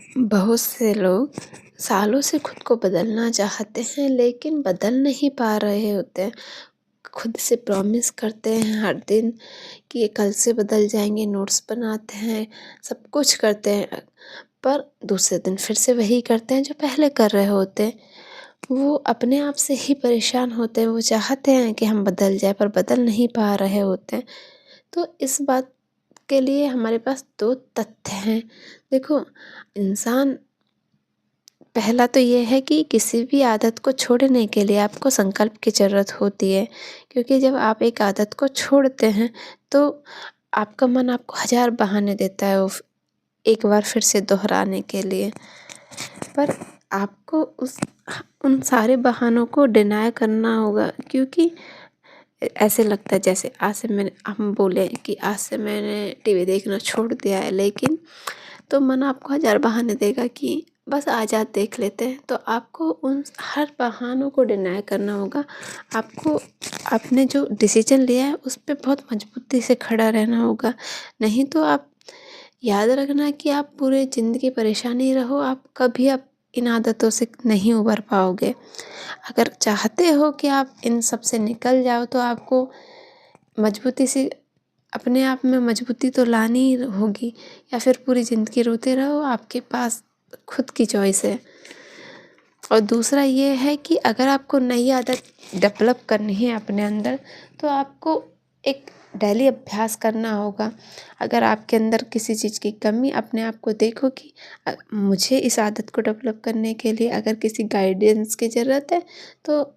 बहुत से लोग सालों से खुद को बदलना चाहते हैं लेकिन बदल नहीं पा रहे होते हैं। खुद से प्रॉमिस करते हैं हर दिन कि ये कल से बदल जाएंगे, नोट्स बनाते हैं, सब कुछ करते हैं, पर दूसरे दिन फिर से वही करते हैं जो पहले कर रहे होते हैं। वो अपने आप से ही परेशान होते हैं, वो चाहते हैं कि हम बदल जाए पर बदल नहीं पा रहे होते हैं। तो इस बात के लिए हमारे पास 2 तथ्य हैं। देखो, इंसान पहला तो ये है कि किसी भी आदत को छोड़ने के लिए आपको संकल्प की ज़रूरत होती है, क्योंकि जब आप एक आदत को छोड़ते हैं तो आपका मन आपको हज़ार बहाने देता है एक बार फिर से दोहराने के लिए। पर आपको उन सारे बहानों को डिनाय करना होगा, क्योंकि ऐसे लगता है जैसे हम बोले कि आज से मैंने टीवी देखना छोड़ दिया है, लेकिन तो मन आपको हज़ार बहाने देगा कि बस आज देख लेते हैं। तो आपको उन हर बहानों को डिनाय करना होगा। आपको आपने जो डिसीजन लिया है उस पे बहुत मजबूती से खड़ा रहना होगा। नहीं तो आप याद रखना कि आप पूरी ज़िंदगी परेशान ही रहो, आप इन आदतों से नहीं उबर पाओगे। अगर चाहते हो कि आप इन सब से निकल जाओ तो आपको मजबूती से अपने आप में मजबूती तो लानी ही होगी, या फिर पूरी ज़िंदगी रोते रहो। आपके पास खुद की चॉइस है। और दूसरा ये है कि अगर आपको नई आदत डेवलप करनी है अपने अंदर, तो आपको एक डेली अभ्यास करना होगा। अगर आपके अंदर किसी चीज़ की कमी, अपने आप को देखो कि मुझे इस आदत को डेवलप करने के लिए अगर किसी गाइडेंस की ज़रूरत है, तो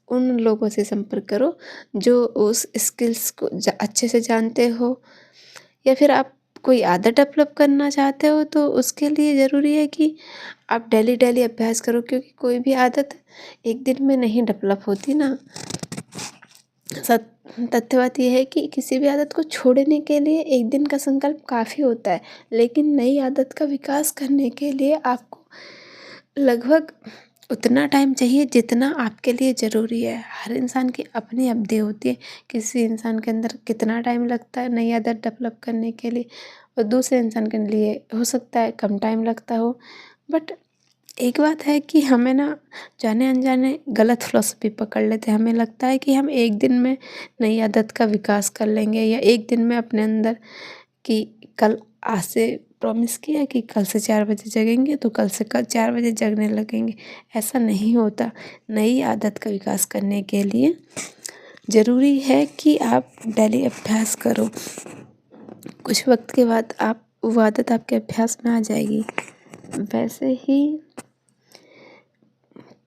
उन लोगों से संपर्क करो जो उस स्किल्स को अच्छे से जानते हो। या फिर आप कोई आदत डेवलप करना चाहते हो तो उसके लिए ज़रूरी है कि आप डेली अभ्यास करो, क्योंकि कोई भी आदत एक दिन में नहीं डेवलप होती ना। तथ्य बात यह है कि किसी भी आदत को छोड़ने के लिए एक दिन का संकल्प काफ़ी होता है, लेकिन नई आदत का विकास करने के लिए आपको लगभग उतना टाइम चाहिए जितना आपके लिए ज़रूरी है। हर इंसान की अपनी अवधि होती है। किसी इंसान के अंदर कितना टाइम लगता है नई आदत डेवलप करने के लिए, और दूसरे इंसान के लिए हो सकता है कम टाइम लगता हो। बट एक बात है कि हमें ना जाने अनजाने गलत फ़िलॉसफ़ी पकड़ लेते हैं। हमें लगता है कि हम एक दिन में नई आदत का विकास कर लेंगे, या एक दिन में अपने अंदर कि कल आज से प्रॉमिस किया कि कल से 4 बजे जगेंगे तो कल से 4 बजे जगने लगेंगे। ऐसा नहीं होता। नई आदत का विकास करने के लिए ज़रूरी है कि आप डेली अभ्यास करो। कुछ वक्त के बाद वो आदत आपके अभ्यास में आ जाएगी। वैसे ही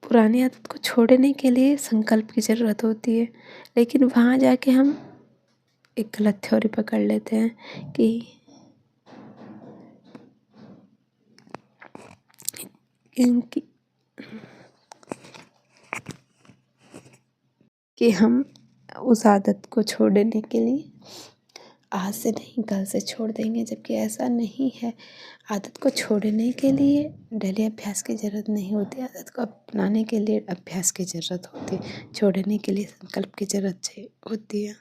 पुरानी आदत को छोड़ने के लिए संकल्प की ज़रूरत होती है, लेकिन वहाँ जाके हम एक गलत थ्योरी पकड़ लेते हैं इनकी कि हम उस आदत को छोड़ने के लिए आज से नहीं कल से छोड़ देंगे, जबकि ऐसा नहीं है। आदत को छोड़ने के लिए डेली अभ्यास की ज़रूरत नहीं होती। आदत को अपनाने के लिए अभ्यास की ज़रूरत होती है। छोड़ने के लिए संकल्प की ज़रूरत होती है।